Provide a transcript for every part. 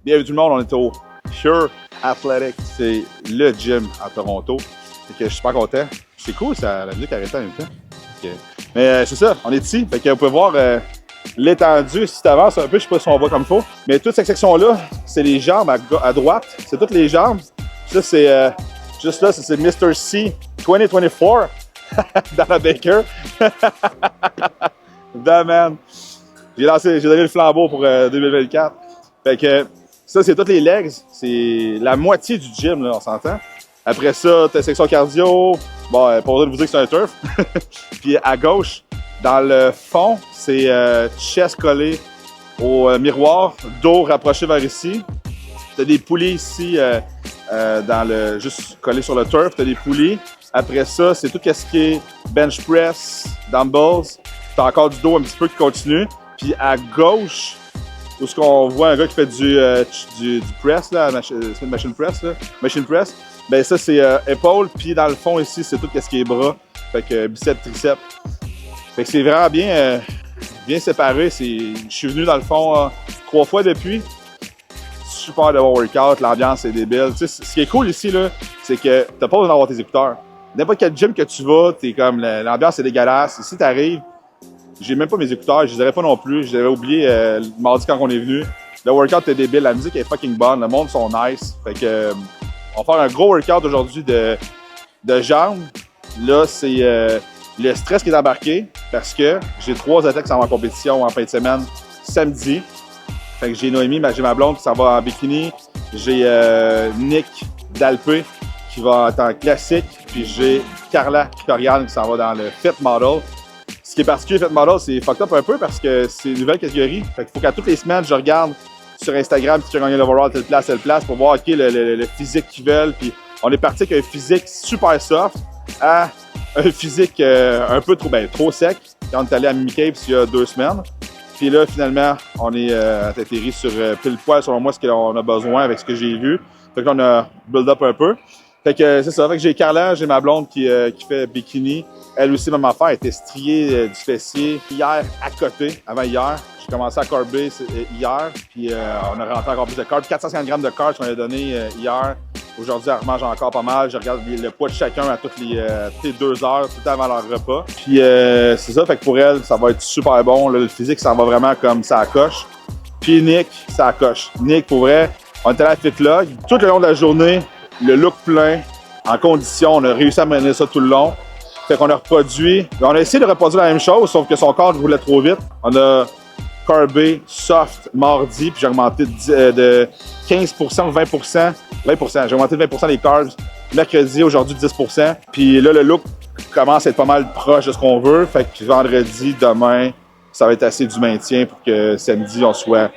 Bienvenue tout le monde, on est au Pure Athletic. C'est le gym à Toronto. Fait que je suis super content. C'est cool, ça, la musique arrête en même temps. Okay. Mais c'est ça, on est ici. Fait que vous pouvez voir l'étendue. Si tu avances un peu, je sais pas si on voit comme il faut. Mais toute cette section-là, c'est les jambes à droite. C'est toutes les jambes. Ça, c'est juste là, c'est Mr. C 2024 dans la Baker. Damn man. J'ai donné le flambeau pour 2024. Fait que ça, c'est toutes les legs. C'est la moitié du gym, là, on s'entend. Après ça, ta section cardio. Bon, pour vous dire que c'est un turf. Puis à gauche, dans le fond, c'est chest collé au miroir, dos rapproché vers ici. T'as des poulies ici, juste collé sur le turf. T'as des poulies. Après ça, c'est tout ce qui est bench press, dumbbells. T'as encore du dos un petit peu qui continue. Puis à gauche, où est-ce qu'on voit un gars qui fait du press, là, c'est une machine press, là. Machine press. Ben ça, c'est épaule. Puis dans le fond ici, c'est tout ce qui est bras. Fait que biceps, triceps. Fait que c'est vraiment bien séparé. Je suis venu dans le fond 3 fois depuis. Super de bon workout, l'ambiance est débile. Tu sais, ce qui est cool ici, là, c'est que t'as pas besoin d'avoir tes écouteurs. N'importe quel gym que tu vas, t'es comme l'ambiance est dégueulasse. Ici, t'arrives, j'ai même pas mes écouteurs, je les avais pas non plus. Je les avais oubliés le mardi quand on est venu. Le workout est débile, la musique est fucking bonne, le monde sont nice. Fait que on va faire un gros workout aujourd'hui de jambes. Là, c'est le stress qui est embarqué parce que j'ai 3 athlètes qui s'en vont en compétition en fin de semaine samedi. Fait que j'ai Noémie, j'ai ma blonde qui s'en va en bikini. J'ai Nick d'Alpé qui va être en classique. Puis j'ai Carla Kikorian qui s'en va dans le Fit Model. Ce qui est particulier, Fit Model, c'est fucked up un peu parce que c'est une nouvelle catégorie. Fait qu'il faut qu'à toutes les semaines, je regarde sur Instagram si tu as gagné l'overall telle place pour voir le physique qu'ils veulent. Puis on est parti avec un physique super soft à un physique un peu trop sec quand on est allé à Mimi Cape il y a 2 semaines. Puis là, finalement, on est atterri sur pile poil, selon moi, ce qu'on a besoin avec ce que j'ai vu. Fait que là, on a build up un peu. Fait que c'est ça. Fait que j'ai Carla, j'ai ma blonde qui fait bikini. Elle aussi, même affaire, elle était striée du fessier. Hier, à côté, avant hier, j'ai commencé à carber hier. Puis on a rentré encore plus de carbs. 450 grammes de carbs qu'on a donné hier. Aujourd'hui, elle remange encore pas mal. Je regarde le poids de chacun à toutes les 2 heures, tout le temps avant leur repas. Puis c'est ça, fait que pour elle, ça va être super bon. Là, le physique, ça va vraiment comme ça coche. Puis Nick, ça coche. Nick, pour vrai, on était à la FitLog. Tout le long de la journée, le look plein, en condition. On a réussi à mener ça tout le long. Fait qu'on a reproduit. On a essayé de reproduire la même chose, sauf que son corps roulait trop vite. On a carbé soft mardi, puis j'ai augmenté de 15% ou 20%. 20%. J'ai augmenté de 20% les carbs mercredi, aujourd'hui 10%. Puis là, le look commence à être pas mal proche de ce qu'on veut. Fait que vendredi, demain, ça va être assez du maintien pour que samedi, on soit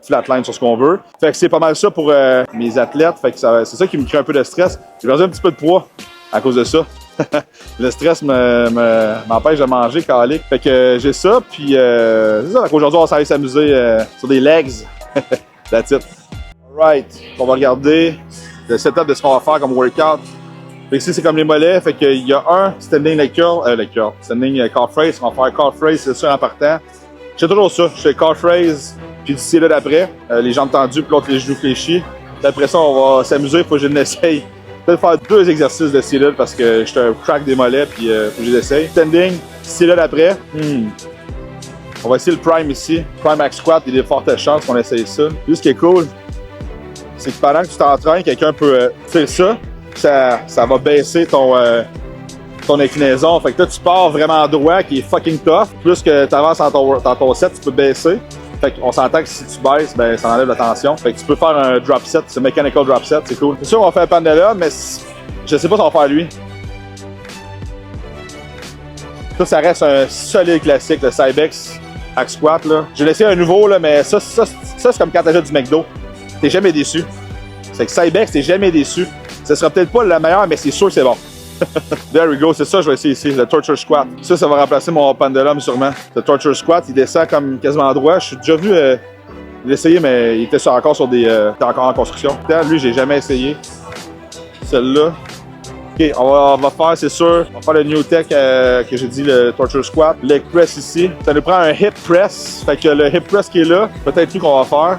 flatline sur ce qu'on veut. Fait que c'est pas mal ça pour mes athlètes. Fait que c'est ça qui me crée un peu de stress. J'ai perdu un petit peu de poids à cause de ça. Le stress m'empêche de manger, calique. Fait que j'ai ça, puis c'est ça. Aujourd'hui, on va aller s'amuser sur des legs. That's it. Alright, on va regarder le setup de ce qu'on va faire comme workout. Fait que ici, c'est comme les mollets. Fait qu'il y a un standing standing calf raise. On va faire calf raise, c'est sûr, en partant. Je fais toujours ça. Je fais calf raise, puis d'ici là d'après, les jambes tendues, puis l'autre les genoux fléchis. Puis après ça, on va s'amuser. Faut que je l'essaye. Peut-être faire 2 exercices de sit-up parce que j'étais un crack des mollets, puis faut que je l'essaye. Standing, sit-up après. On va essayer le prime ici. Prime max squat, il y a de fortes chances qu'on essaye ça. Juste ce qui est cool, c'est que pendant que tu t'entraînes, quelqu'un peut faire ça, ça va baisser ton inclinaison. Fait que là, tu pars vraiment droit, qui est fucking tough. Plus que tu avances dans ton set, tu peux baisser. Fait qu'on s'entend que si tu baisses, ben ça enlève la tension. Fait que tu peux faire un drop set, c'est un mechanical drop set, c'est cool. C'est sûr, on va faire un pendulum, mais je sais pas si on va faire lui. Ça reste un solide classique, le Cybex hack squat, là. J'ai laissé un nouveau, là, mais ça c'est comme quand t'achètes du McDo. T'es jamais déçu. C'est que Cybex, t'es jamais déçu. Ce sera peut-être pas le meilleur, mais c'est sûr que c'est bon. There we go, c'est ça que je vais essayer ici, le Torture Squat. Ça va remplacer mon pendulum sûrement. Le Torture Squat, il descend comme quasiment droit. Je suis déjà venu l'essayer, mais il était encore sur était encore en construction. Lui, j'ai jamais essayé. Celle-là. OK, on va faire, c'est sûr, on va faire le New Tech que j'ai dit, le Torture Squat. Leg press ici. Ça nous prend un hip press. Fait que le hip press qui est là, peut-être lui qu'on va faire.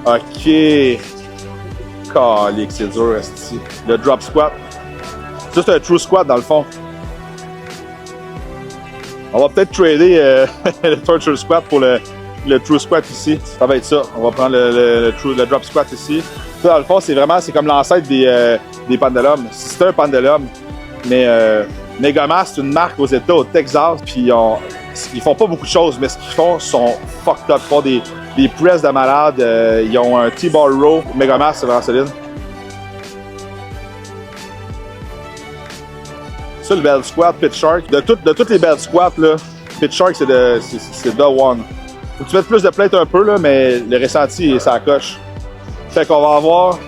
Ok. Calique, c'est dur, esti. Le drop squat. Ça, c'est un true squat dans le fond. On va peut-être trader le torture squat pour le true squat ici. Ça va être ça. On va prendre le drop squat ici. Ça, dans le fond, c'est comme l'ancêtre des pendulums. Si c'était un pendulum, mais Megamas, c'est une marque aux États, au Texas, puis ils font pas beaucoup de choses, mais ce qu'ils font sont fucked up. Ils font des press de malade. Ils ont un T-bar row. Megamas, c'est vraiment solide. Ça, le belt squat, pit shark. De toutes les belt squats, là, pit shark, c'est the one. Faut que tu mettes plus de plate un peu, là, mais le ressenti, ça coche. Fait qu'on va avoir...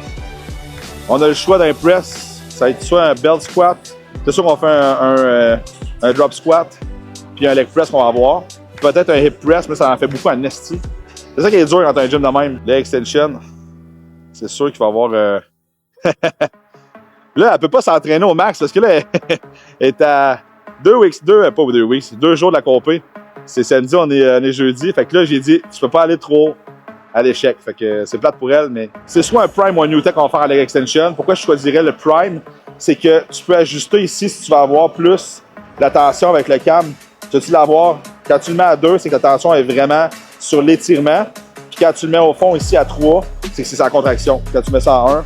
On a le choix d'un press. Ça va être soit un belt squat. C'est sûr qu'on fait un drop squat. Puis un leg press qu'on va avoir. Peut-être un hip press, mais ça en fait beaucoup en esti. C'est ça qui est dur quand t'as un gym de même. Leg extension. C'est sûr qu'il va y avoir... Là, elle peut pas s'entraîner au max parce que là, elle est à 2 jours de la compé. C'est samedi, on est jeudi. Fait que là, j'ai dit, tu peux pas aller trop à l'échec. Fait que c'est plate pour elle, mais c'est soit un prime ou un new tech qu'on va faire à leg extension. Pourquoi je choisirais le prime? C'est que tu peux ajuster ici si tu vas avoir plus la tension avec le cam. Tu vas l'avoir. Quand tu le mets à 2, c'est que la tension est vraiment sur l'étirement. Puis quand tu le mets au fond ici à 3, c'est que c'est sa contraction. Quand tu mets ça à 1,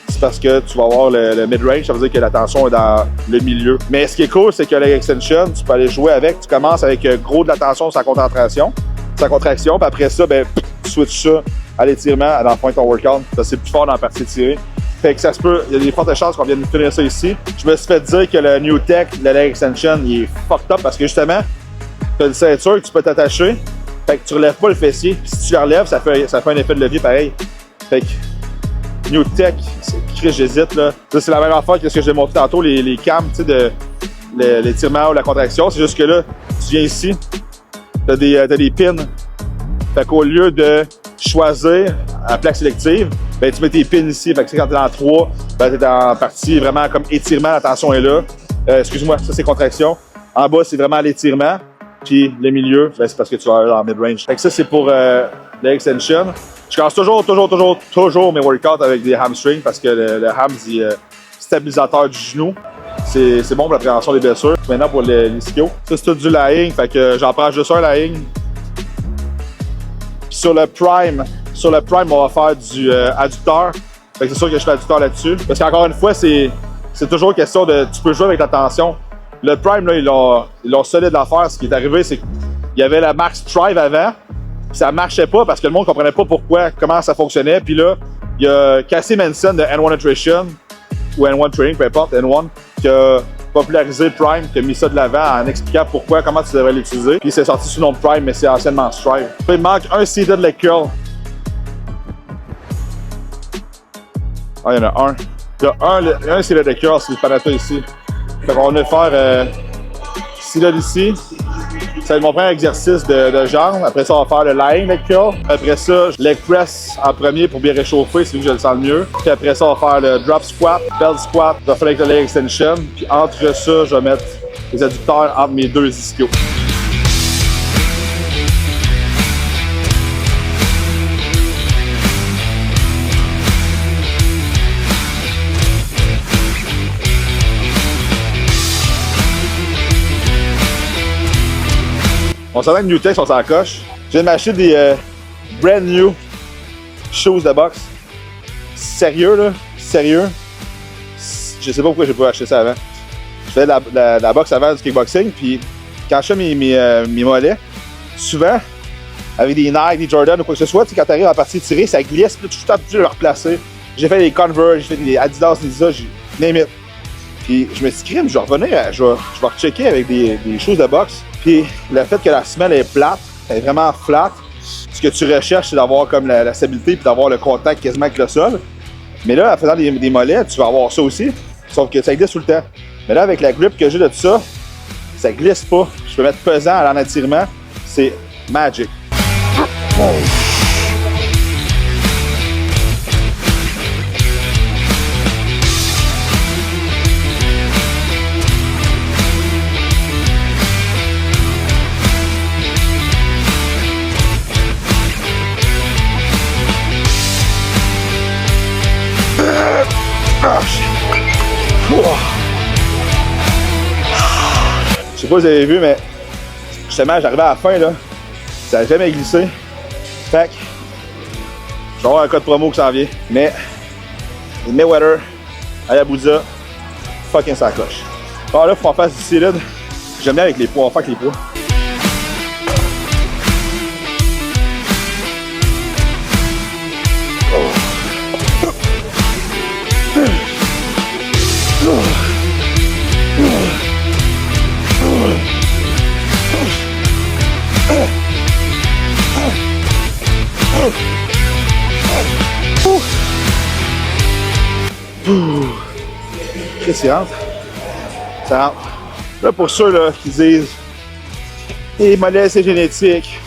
c'est parce que tu vas avoir le mid-range, ça veut dire que la tension est dans le milieu. Mais ce qui est cool, c'est que leg extension, tu peux aller jouer avec. Tu commences avec gros de la tension sur sa contraction, puis après ça, ben, tu switches ça à l'étirement, dans le point de ton workout. Ça, c'est plus fort dans la partie tirée. Fait que ça se peut, il y a des fortes chances qu'on vienne de finir ça ici. Je me suis fait dire que le New Tech, le leg extension, il est fucked up parce que justement, tu as une ceinture que tu peux t'attacher. Fait que tu relèves pas le fessier. Puis si tu le relèves, ça fait un effet de levier pareil. Fait que New Tech, j'hésite là. Ça, c'est la même affaire que ce que j'ai montré tantôt, les cams, tu sais, de l'étirement ou la contraction. C'est juste que là, tu viens ici, t'as des pins. Fait qu'au lieu de choisir à plaque sélective, ben tu mets tes pins ici. Fait que quand t'es dans 3, ben t'es en partie vraiment comme étirement, la tension est là. Excuse-moi, ça c'est contraction. En bas, c'est vraiment l'étirement. Puis le milieu, ben, c'est parce que tu vas aller dans mid-range. Fait que ça, c'est pour l'extension. Je commence toujours mes workouts avec des hamstrings parce que le ham, c'est stabilisateur du genou. C'est bon pour la prévention des blessures. Maintenant, pour l'ischio. Ça, c'est tout du lying. Fait que j'en prends juste un lying. Puis sur le prime, on va faire du adducteur. Fait que c'est sûr que je fais adducteur là-dessus. Parce qu'encore une fois, c'est toujours question de... Tu peux jouer avec la tension. Le prime, là, ils l'ont solide l'affaire. Ce qui est arrivé, c'est qu'il y avait la marque Strive avant. Ça marchait pas parce que le monde comprenait pas comment ça fonctionnait. Puis là, il y a Cassie Manson de N1 Nutrition ou N1 Training, peu importe, N1, qui a popularisé Prime, qui a mis ça de l'avant en expliquant comment tu devrais l'utiliser. Puis c'est sorti sous le nom de Prime, mais c'est anciennement Strive. Puis il manque un seeded leg curl. Ah, il y en a un. Il y a un seeded leg curl, c'est le Panato ici. Fait qu'on va faire seeded ici. Ça va être mon premier exercice de jambes. Après ça, on va faire le lying leg curl. Après ça, leg press en premier pour bien réchauffer, c'est lui que je le sens le mieux. Puis après ça, on va faire le drop squat, belt squat. Je vais faire avec le leg extension. Puis entre ça, je vais mettre les adducteurs entre mes deux ischios. On s'entend que New Tech, on s'en coche. Je viens de m'acheter des brand new shoes de boxe. Sérieux, là. Sérieux. Je sais pas pourquoi j'ai pas acheté ça avant. Je faisais de la boxe avant du kickboxing, puis quand je fais mes mollets, souvent, avec des Nike, des Jordan ou quoi que ce soit, quand tu arrives à la partie tirée, ça glisse, puis tu t'es obligé de le replacer. J'ai fait des Converse, j'ai fait des Adidas, des Isa, j'ai name it. Puis je me suis dit, je vais revenir, je vais rechecker avec des choses de boxe. Puis le fait que la semelle est plate, elle est vraiment flat, ce que tu recherches, c'est d'avoir comme la stabilité puis d'avoir le contact quasiment avec le sol. Mais là, en faisant des mollets, tu vas avoir ça aussi, sauf que ça glisse tout le temps. Mais là, avec la grip que j'ai de tout ça, ça glisse pas. Je peux mettre pesant en étirement, c'est magic. sais pas si vous avez vu, mais justement, j'arrivais à la fin, là. Ça n'a jamais glissé. Fait que, je vais avoir un code promo qui s'en vient. Mais, Mayweather, Hayabusa, fucking sacoche. Alors là, il faut en faire du solide. J'aime bien avec les poids, on va faire avec les poids. Qu'est-ce qui rentre? Ça rentre. Là, pour ceux là, qui disent les mollets, c'est génétique,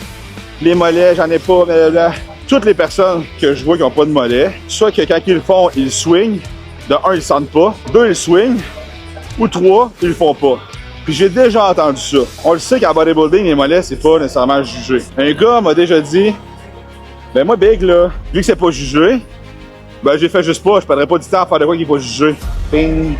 les mollets, j'en ai pas, blablabla. Toutes les personnes que je vois qui n'ont pas de mollets, soit que quand ils le font, ils swingent. De un, ils le sentent pas. Deux, ils swingent. Ou trois, ils le font pas. Puis j'ai déjà entendu ça. On le sait qu'en bodybuilding, les mollets, c'est pas nécessairement jugé. Un gars m'a déjà dit, ben moi, Big, là, vu que c'est pas jugé, ben j'ai fait juste pas, je perdrais pas du temps à faire de quoi qui est pas jugé. Bing.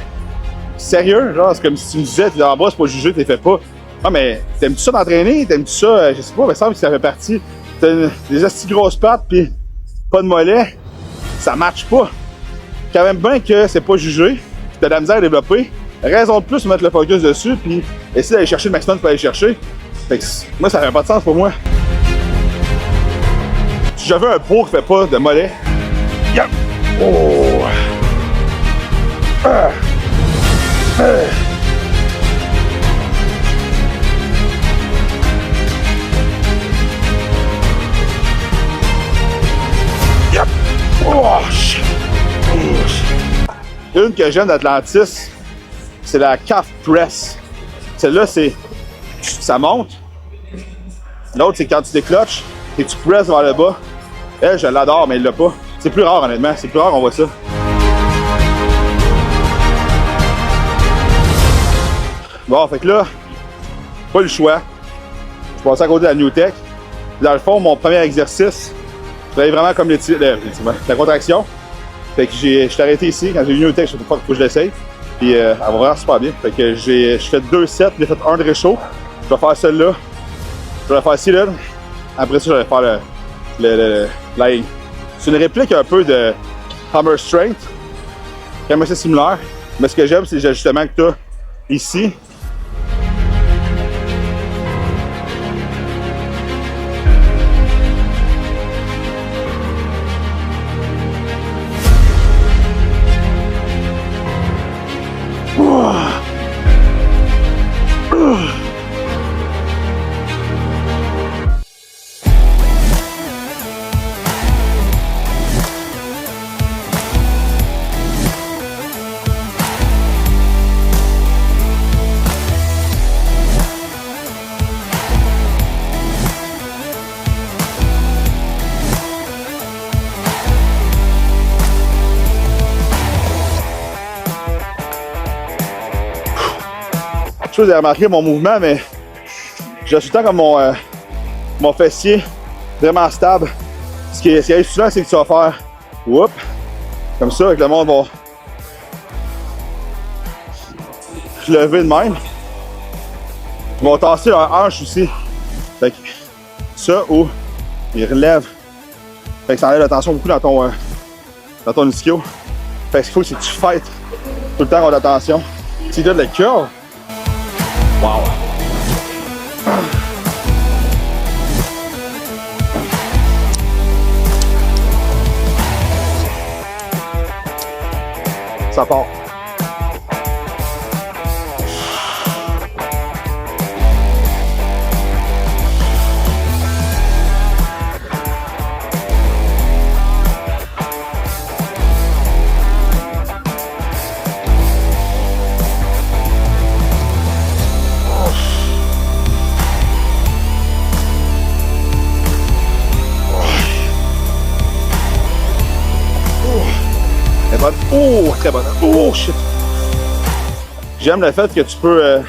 Sérieux? Genre, c'est comme si tu me disais, t'es en bas, c'est pas jugé, t'es fait pas. Ah, mais t'aimes-tu ça d'entraîner? T'aimes-tu ça? Je sais pas, mais ça semble que ça fait partie. T'as des astis grosses pattes pis pas de mollets. Ça matche pas. Quand même bien que c'est pas jugé, pis t'as de la misère à développer. Raison de plus de mettre le focus dessus pis essayer d'aller chercher le maximum que tu peux aller chercher. Fait que moi, ça fait pas de sens pour moi. Si j'avais un pro qui fait pas de mollets. Yep! Oh! Yep! Oh, shit! Oh, shit! Une que j'aime d'Atlantis, c'est la calf press. Celle-là, c'est. Ça monte. L'autre, c'est quand tu décloches et tu presses vers le bas. Elle, je l'adore, mais il l'a pas. C'est plus rare, honnêtement. C'est plus rare qu'on voit ça. Bon, fait que là, pas le choix. Je passe à côté de la New Tech. Dans le fond, mon premier exercice, je travaillais vraiment comme la contraction. Fait que je suis arrêté ici. Quand j'ai vu New Tech, je me suis dit, faut que je l'essaye. Puis elle va vraiment super bien. Fait que je fais 2 sets, j'ai fait un de réchaud. Je vais faire celle-là. Je vais faire ci là. Après ça, je vais faire la ligne. C'est une réplique un peu de Hammer Strength. Quand même assez similaire. Mais ce que j'aime, c'est les ajustements que tu as ici. Je sais pas si vous avez remarqué mon mouvement, mais je suis tout le temps comme mon fessier vraiment stable. Ce qui arrive souvent, c'est que tu vas faire whoop, comme ça, avec le monde va lever de même. Ils vont tasser leur hanche aussi. Fait que ça, ou ils relèvent. Fait que ça enlève la tension beaucoup dans ton ischio. Fait que ce qu'il faut, c'est que tu fights tout le temps contre la tension. Si tu as de la curve, wow! Ça part. Bonne. Oh, très bonne. Oh, shit. J'aime le fait que tu peux...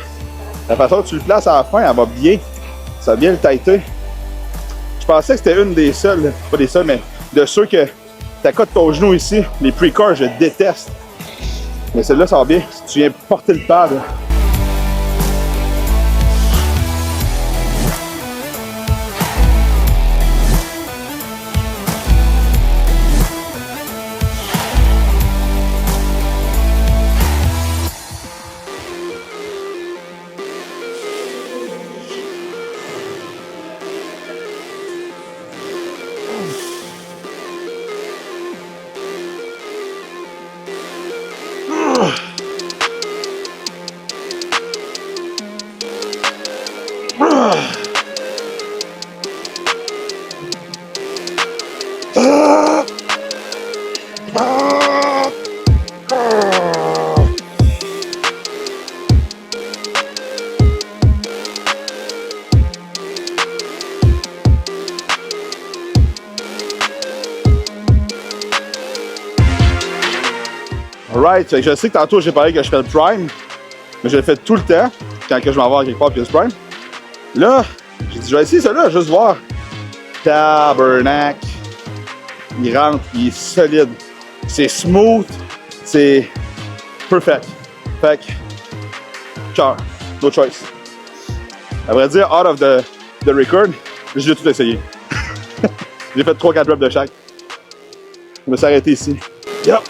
la façon que tu le places à la fin, elle va bien. Ça va bien le tighter. Je pensais que c'était une des seules, pas des seules, mais de ceux que t'accotes ton genou ici. Les pre-core, je déteste. Mais celle-là, ça va bien. Si tu viens porter le pad. Right, fait que je sais que tantôt j'ai parlé que je fais le prime, mais je le fais tout le temps quand que je m'en vais quelque part puis le prime. Là, j'ai dit je vais essayer ça là, juste voir. Tabernacle. Il rentre, il est solide. C'est smooth, c'est perfect. Fait que, cœur, no choice. À vrai dire, out of the record, j'ai tout essayé. J'ai fait 3-4 reps de chaque. Je me suis arrêté ici. Yup.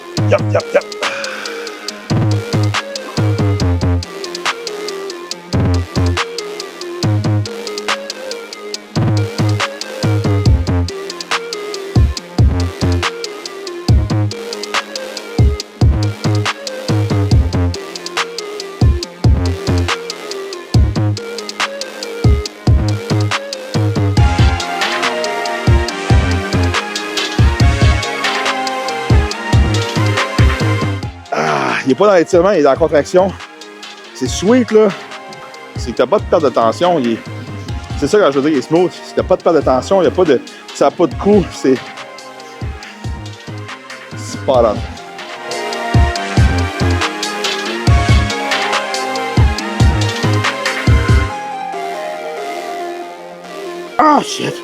Il n'est pas dans l'étirement, il est dans la contraction. C'est sweet, là. C'est que t'as pas de perte de tension. C'est ça quand je veux dire, il est smooth. Si t'as pas de perte de tension, il n'y a pas de. Ça n'a pas de coup. C'est spot on. Ah, shit!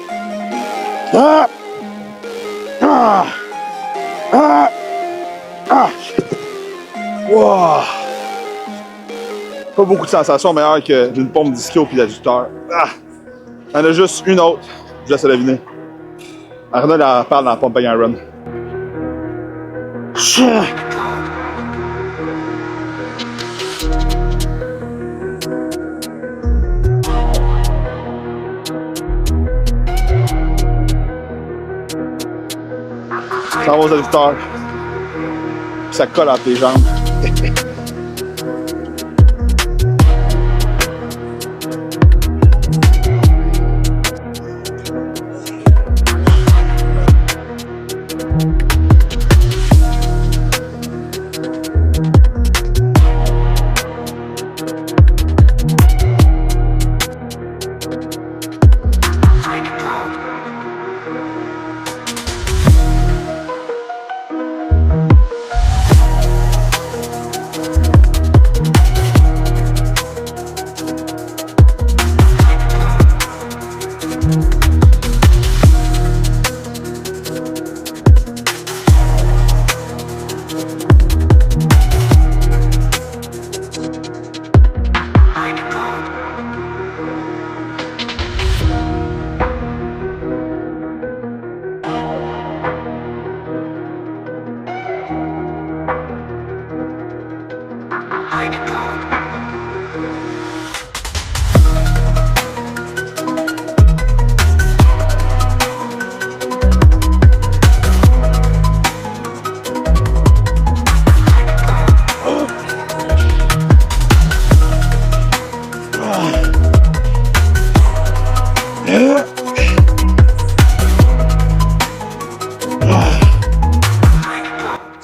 Ah! Ah! Ah! Ah, shit! Wow! Pas beaucoup de sensations meilleures que d'une pompe d'ischio puis d'adducteur. Ah! Il y en a juste une autre. Je laisse la deviner. Arnold en parle dans la pompe Bang & Run. Ça va aux adducteurs. Puis ça colle entre les jambes.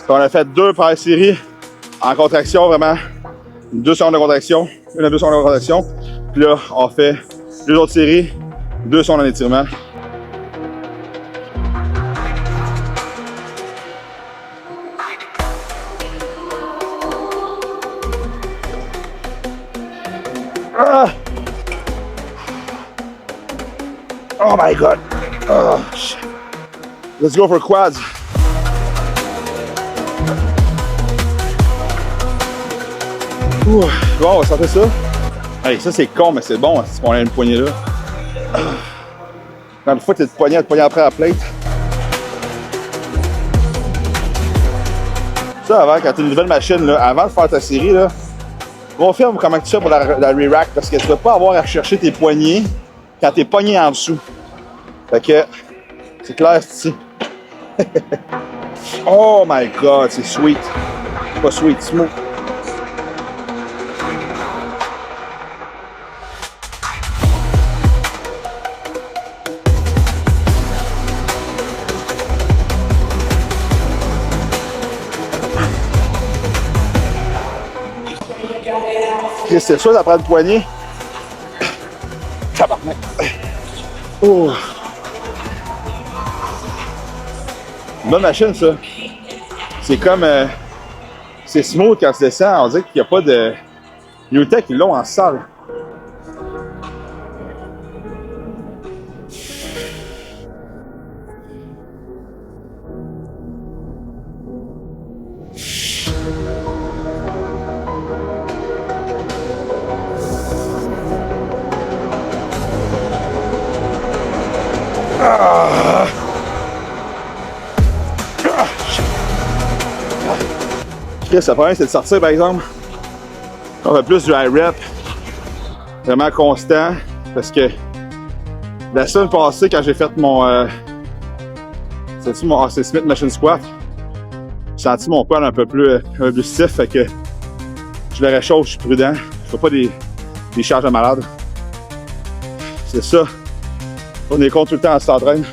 On a fait 2 par série en contraction, vraiment 2 secondes de contraction, 1 à 2 secondes de contraction. Puis là, on fait 2 autres séries, 2 secondes en étirement. Ah! Oh my god! Oh, shit. Let's go for quads. Ouh. Bon, on va sortir ça. Hey, ça c'est con, mais c'est bon, hein, si on a une poignée là. Quand une fois que t'es de poignée après à la plate. Ça avant, quand t'as une nouvelle machine, là, avant de faire ta série, là, confirme comment tu fais pour la re-rack parce que tu vas pas avoir à chercher tes poignets quand t'es pogné en dessous. Fait que, c'est clair, c'est ici. Oh my god, c'est sweet. Pas sweet, smooth. C'est sûr, ça prend le poignet. Tabarnak. Oh. Bonne machine, ça. C'est comme c'est smooth quand tu descends. On dirait qu'il n'y a pas de... Newtek, ils l'ont en salle. Le problème, c'est de sortir, par exemple. On fait plus du high rep, vraiment constant, parce que la semaine passée, quand j'ai fait mon... c'est-tu mon Smith Machine Squat? J'ai senti mon poil un peu plus stiff, fait que je le réchauffe, je suis prudent. Je fais pas des charges de malade. C'est ça. On est contre tout le temps à cet entraîne.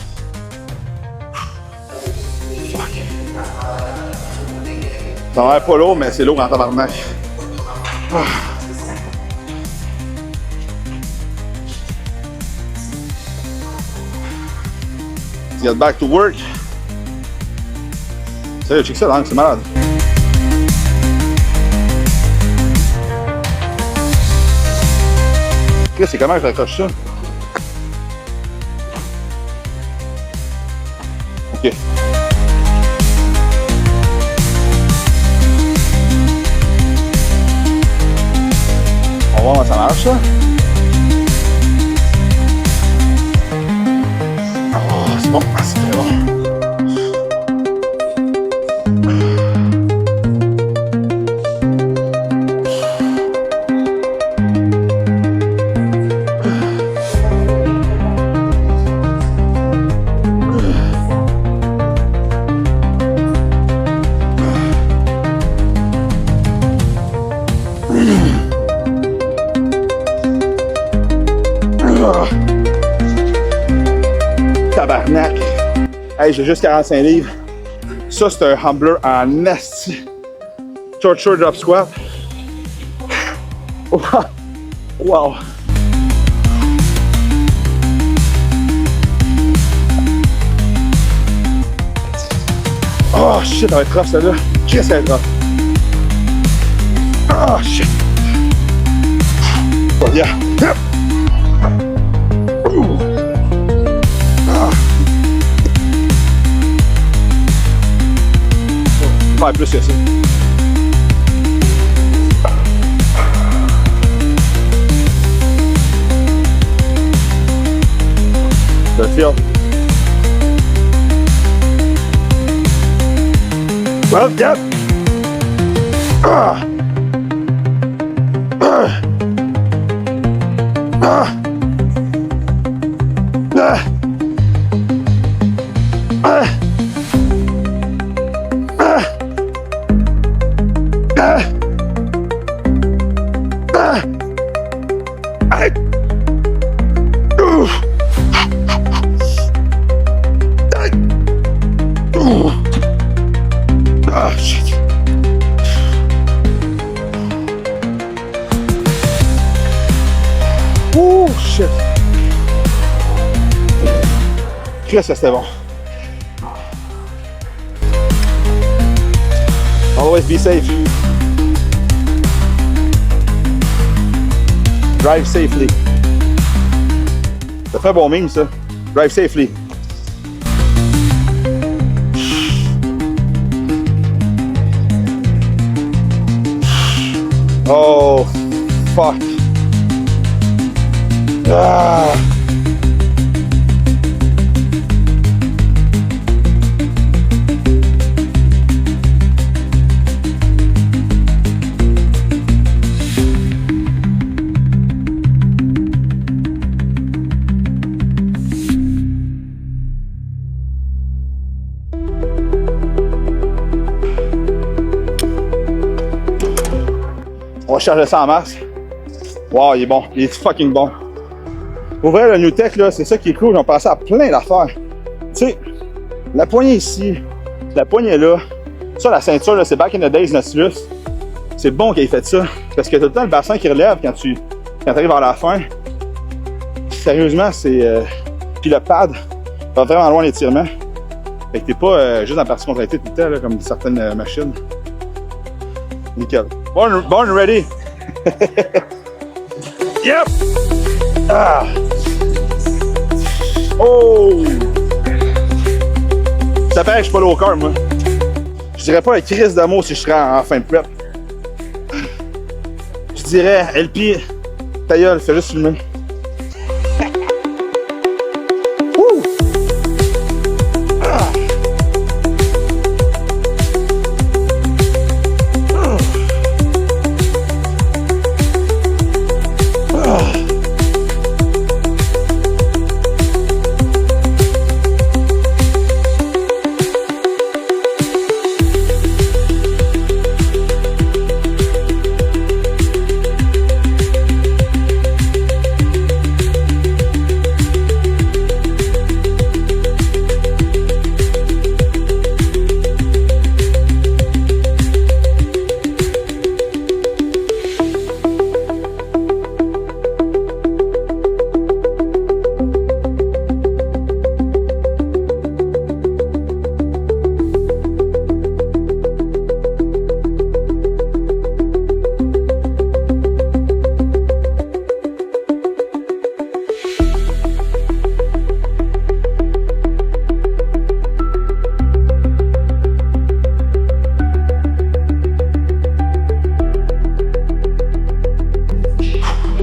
Ça a l'air pas lourd, mais c'est lourd en tabarnak. Let's get back to work. Sérieux, check ça, là, c'est malade. C'est comment je raccroche ça? Ok. On va voir comment ça marche, ça. Oh, c'est bon, c'est très bon. Tabarnak! Hey, j'ai juste 45 livres. Ça, c'est un humbler en nasty. Torture drop squat. Wow! Oh shit, ça va être rough, celle-là. Qu'est-ce que ça va être rough? Oh shit! Oh yeah! Faire plus que ça. Je le feel. Well, yep. Ah, shit. Oh, shit. Là, ça c'était bon. Always be safe. Drive safely. Ça fait un bon meme, ça. Drive safely. Oh, fuck. Ah. On va charger ça en masse. Wow, il est bon. Il est fucking bon. Pour vrai, le Newtek, là, c'est ça qui est cool. Ils ont pensé à plein d'affaires. Tu sais, la poignée ici, la poignée là, ça, la ceinture, là, c'est back in the days, Nautilus. C'est bon qu'il ait fait ça. Parce que t'as tout le temps le bassin qui relève quand tu arrives à la fin. Sérieusement, c'est... Puis le pad va vraiment loin l'étirement. Fait que t'es pas juste dans la partie contractée tout le temps, là, comme certaines machines. Nickel. Born ready. Yep. Ah. Oh. Ça paraît que je suis pas low carb, moi. Je dirais pas un crise d'amour si je serais en fin de prep. Je dirais, LP, ta gueule, fais juste filmer.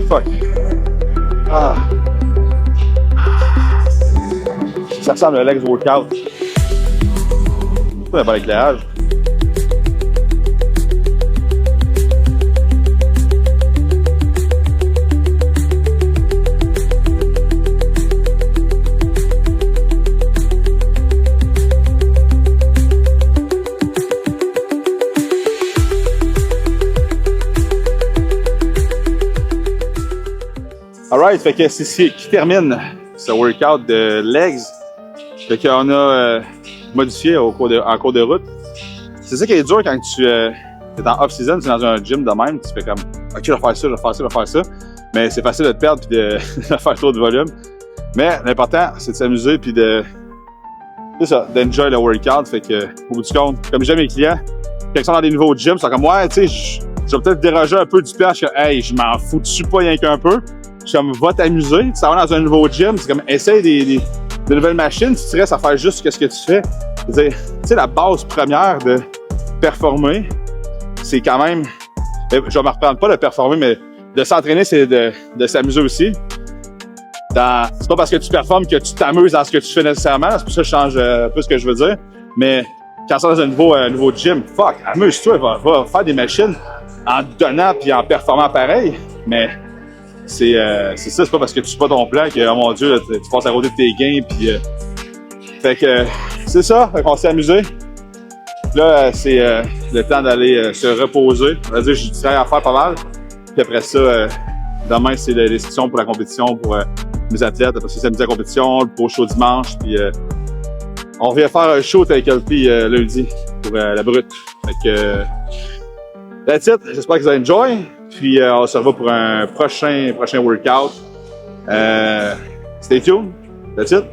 Fuck. Ah. Ça ressemble à un legs workout. C'est un bon éclairage. Alright, fait que c'est ce qui termine ce workout de legs. Fait qu'on a modifié en cours de route. C'est ça qui est dur quand tu es en off-season, tu es dans un gym de même, tu fais comme OK, je vais faire ça, je vais faire ça, je vais faire ça. Mais c'est facile de te perdre et de faire trop de volume. Mais l'important, c'est de s'amuser puis c'est ça, d'enjoy le workout. Fait que, au bout du compte, comme j'aime mes clients, quand ils sont dans des nouveaux gyms, ils sont comme ouais, tu sais, je vais peut-être déroger un peu du plan. Je suis hey, je m'en fous dessus pas rien qu'un peu. Je suis comme, va t'amuser, tu s'en vas dans un nouveau gym, c'est comme, essaye de nouvelles machines, si tu restes à faire juste ce que tu fais. Tu sais, la base première de performer, c'est quand même, je vais me reprendre pas de performer, mais de s'entraîner, c'est de s'amuser aussi. C'est pas parce que tu performes que tu t'amuses dans ce que tu fais nécessairement, c'est pour ça que je change un peu ce que je veux dire, mais quand tu es dans un nouveau gym, fuck, amuse-toi, va faire des machines en donnant puis en performant pareil, mais c'est ça, c'est pas parce que tu suis pas ton plan que, oh mon Dieu, là, tu passes à côté de tes gains, puis fait que c'est ça, fait qu'on s'est amusé. Là, c'est le temps d'aller se reposer. On va dire, j'ai du travail à faire pas mal. Puis après ça, demain, c'est les sessions pour la compétition, pour mes athlètes. Après ça, c'est samedi la compétition, le pro show dimanche, puis on vient faire un show avec LP lundi pour la brute. Fait que that's it. J'espère que vous avez enjoy. Puis on se revoit pour un prochain workout. Stay tuned. That's it.